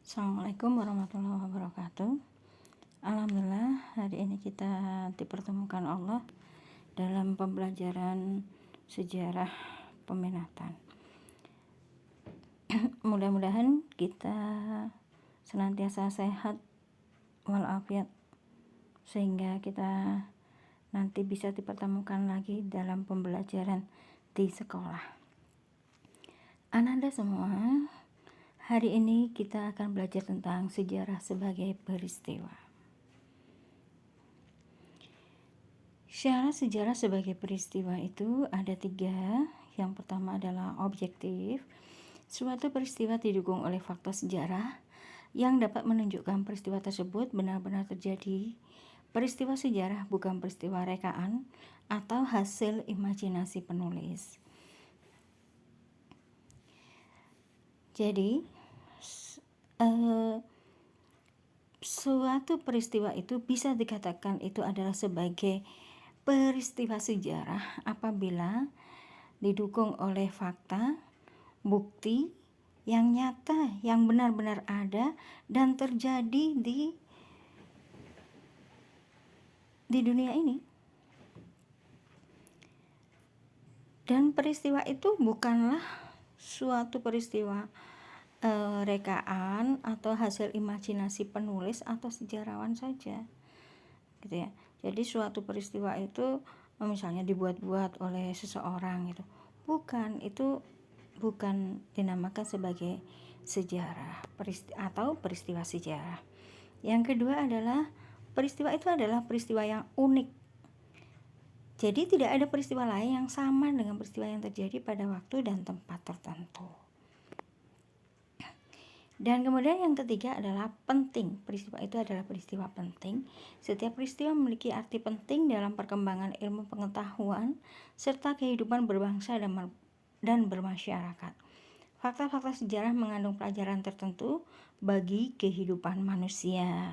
Assalamualaikum warahmatullahi wabarakatuh. Alhamdulillah, hari ini kita dipertemukan Allah dalam pembelajaran sejarah peminatan. Mudah-mudahan kita senantiasa sehat walafiat sehingga kita nanti bisa dipertemukan lagi dalam pembelajaran di sekolah. Ananda semua, hari ini kita akan belajar tentang sejarah sebagai peristiwa. Syarat sejarah sebagai peristiwa itu ada 3. Yang pertama adalah objektif. Suatu peristiwa didukung oleh fakta sejarah yang dapat menunjukkan peristiwa tersebut benar-benar terjadi. Peristiwa sejarah bukan peristiwa rekaan atau hasil imajinasi penulis. Jadi, suatu peristiwa itu bisa dikatakan itu adalah sebagai peristiwa sejarah apabila didukung oleh fakta, bukti yang nyata, yang benar-benar ada dan terjadi di dunia ini. Dan peristiwa itu bukanlah suatu peristiwa rekaan atau hasil imajinasi penulis atau sejarawan saja, gitu ya. Jadi suatu peristiwa itu misalnya dibuat-buat oleh seseorang itu bukan dinamakan sebagai sejarah atau peristiwa sejarah. Yang kedua adalah peristiwa itu adalah peristiwa yang unik. Jadi tidak ada peristiwa lain yang sama dengan peristiwa yang terjadi pada waktu dan tempat tertentu. Dan kemudian yang ketiga adalah penting. Peristiwa itu adalah peristiwa penting. Setiap peristiwa memiliki arti penting dalam perkembangan ilmu pengetahuan serta kehidupan berbangsa dan bermasyarakat. Fakta-fakta sejarah mengandung pelajaran tertentu bagi kehidupan manusia.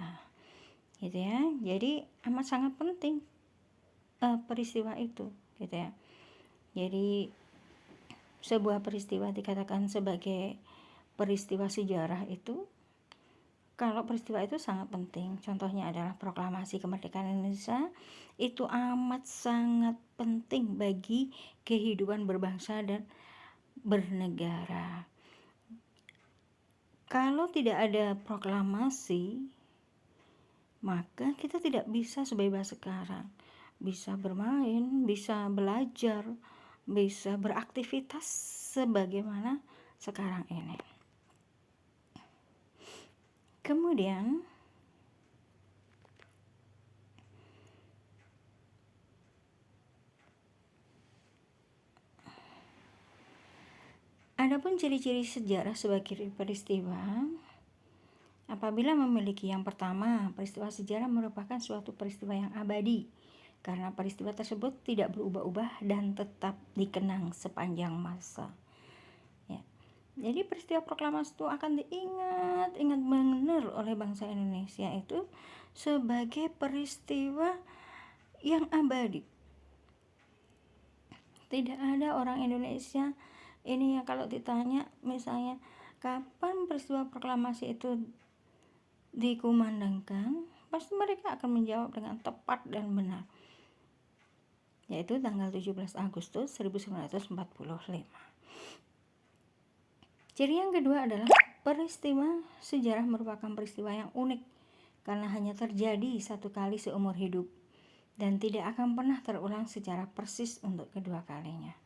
Gitu ya. Jadi amat sangat penting peristiwa itu, gitu ya. Jadi sebuah peristiwa dikatakan sebagai peristiwa sejarah itu kalau peristiwa itu sangat penting. Contohnya adalah proklamasi kemerdekaan Indonesia, itu amat sangat penting bagi kehidupan berbangsa dan bernegara. Kalau tidak ada proklamasi, maka kita tidak bisa sebebas sekarang. Bisa bermain, bisa belajar, bisa beraktivitas sebagaimana sekarang ini. Kemudian adapun ciri-ciri sejarah sebagai peristiwa, apabila memiliki yang pertama, peristiwa sejarah merupakan suatu peristiwa yang abadi karena peristiwa tersebut tidak berubah-ubah dan tetap dikenang sepanjang masa. Ya. Jadi peristiwa proklamasi itu akan diingat benar oleh bangsa Indonesia itu sebagai peristiwa yang abadi. Tidak ada orang Indonesia ini yang kalau ditanya misalnya kapan peristiwa proklamasi itu dikumandangkan, pasti mereka akan menjawab dengan tepat dan benar, yaitu tanggal 17 Agustus 1945. Ciri yang kedua adalah peristiwa sejarah merupakan peristiwa yang unik karena hanya terjadi satu kali seumur hidup dan tidak akan pernah terulang secara persis untuk kedua kalinya.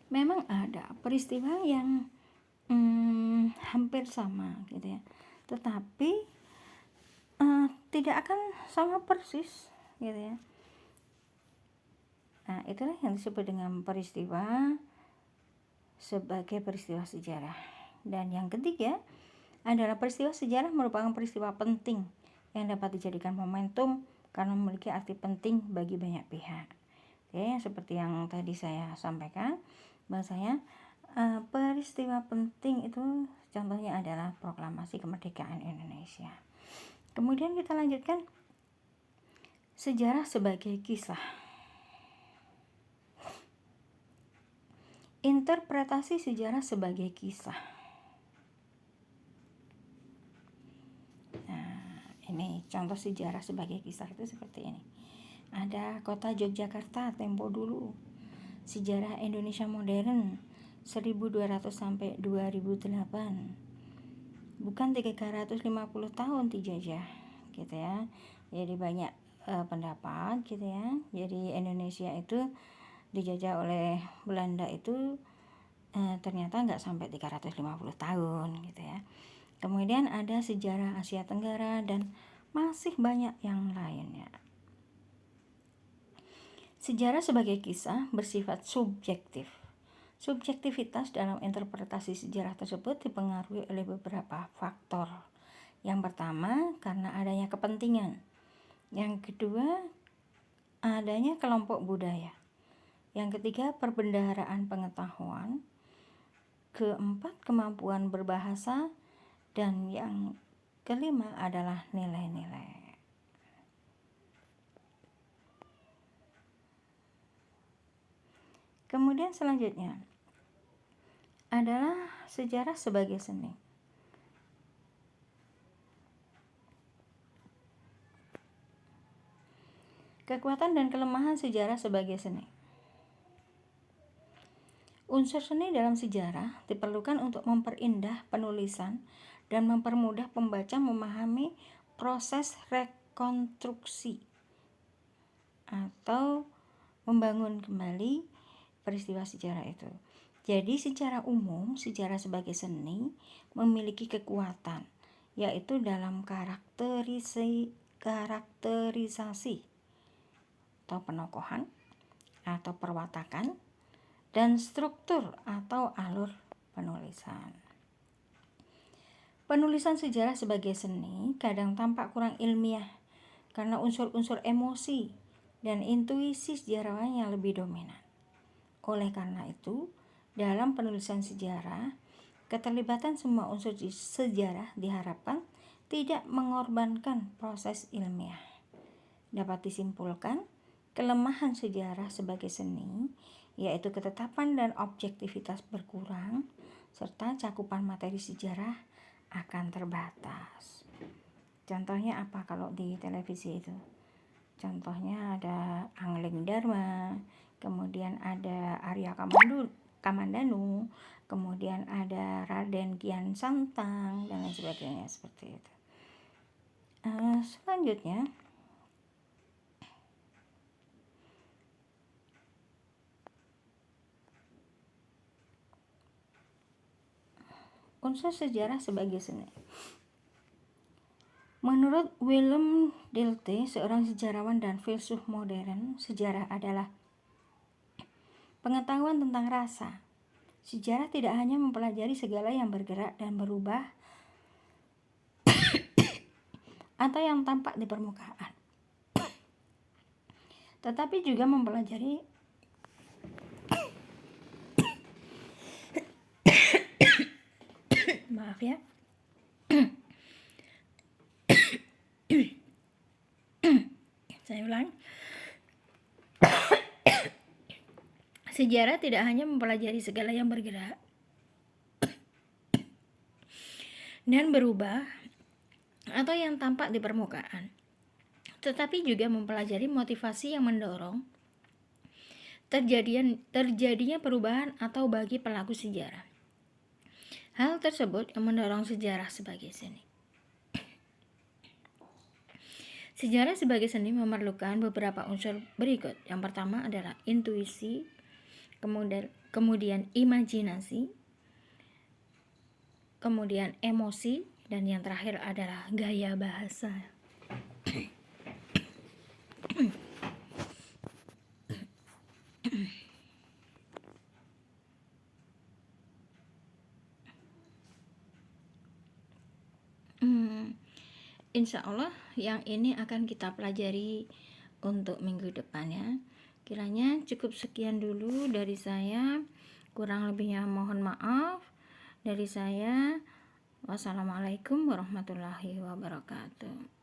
Memang ada peristiwa yang hampir sama, gitu ya, tetapi tidak akan sama persis, gitu ya. Nah, itulah yang disebut dengan peristiwa sebagai peristiwa sejarah. Dan yang ketiga adalah peristiwa sejarah merupakan peristiwa penting yang dapat dijadikan momentum karena memiliki arti penting bagi banyak pihak. Oke, seperti yang tadi saya sampaikan, bahwasanya peristiwa penting itu contohnya adalah proklamasi kemerdekaan Indonesia. Kemudian kita lanjutkan sejarah sebagai kisah. Interpretasi sejarah sebagai kisah. Ini contoh sejarah sebagai kisah itu seperti ini. Ada kota Yogyakarta tempo dulu. Sejarah Indonesia modern 1200 sampai 2008. Bukan 350 tahun dijajah gitu ya. Jadi banyak pendapat gitu ya. Jadi Indonesia itu dijajah oleh Belanda itu ternyata nggak sampai 350 tahun gitu ya. Kemudian ada sejarah Asia Tenggara dan masih banyak yang lainnya. Sejarah sebagai kisah bersifat subjektif. Subjektivitas dalam interpretasi sejarah tersebut dipengaruhi oleh beberapa faktor. Yang pertama, karena adanya kepentingan. Yang kedua, adanya kelompok budaya. Yang ketiga, perbendaharaan pengetahuan. Keempat, kemampuan berbahasa. Dan yang kelima adalah nilai-nilai. Kemudian selanjutnya adalah sejarah sebagai seni. Kekuatan dan kelemahan sejarah sebagai seni. Unsur seni dalam sejarah diperlukan untuk memperindah penulisan dan mempermudah pembaca memahami proses rekonstruksi atau membangun kembali peristiwa sejarah itu. Jadi secara umum sejarah sebagai seni memiliki kekuatan, yaitu dalam karakterisasi atau penokohan atau perwatakan dan struktur atau alur penulisan. Penulisan sejarah sebagai seni kadang tampak kurang ilmiah karena unsur-unsur emosi dan intuisi sejarawan yang lebih dominan. Oleh karena itu, dalam penulisan sejarah, keterlibatan semua unsur sejarah diharapkan tidak mengorbankan proses ilmiah. Dapat disimpulkan, kelemahan sejarah sebagai seni yaitu ketetapan dan objektivitas berkurang, serta cakupan materi sejarah akan terbatas. Contohnya apa kalau di televisi itu? Contohnya ada Angling Dharma, kemudian ada Arya Kamandanu, kemudian ada Raden Kian Santang, dan lain sebagainya seperti itu. Selanjutnya, unsur sejarah sebagai seni. Menurut Willem Dilthey, seorang sejarawan dan filsuf modern, sejarah adalah pengetahuan tentang rasa. Sejarah tidak hanya mempelajari segala yang bergerak dan berubah atau yang tampak di permukaan, tetapi juga mempelajari maaf ya. Saya ulang. Sejarah tidak hanya mempelajari segala yang bergerak dan berubah atau yang tampak di permukaan, tetapi juga mempelajari motivasi yang mendorong terjadinya perubahan atau bagi pelaku sejarah. Hal tersebut yang mendorong sejarah sebagai seni. Sejarah sebagai seni memerlukan beberapa unsur berikut. Yang pertama adalah intuisi, kemudian imajinasi, kemudian emosi, dan yang terakhir adalah gaya bahasa. Insya Allah yang ini akan kita pelajari untuk minggu depannya. Kiranya cukup sekian dulu dari saya, kurang lebihnya mohon maaf dari saya. Wassalamualaikum warahmatullahi wabarakatuh.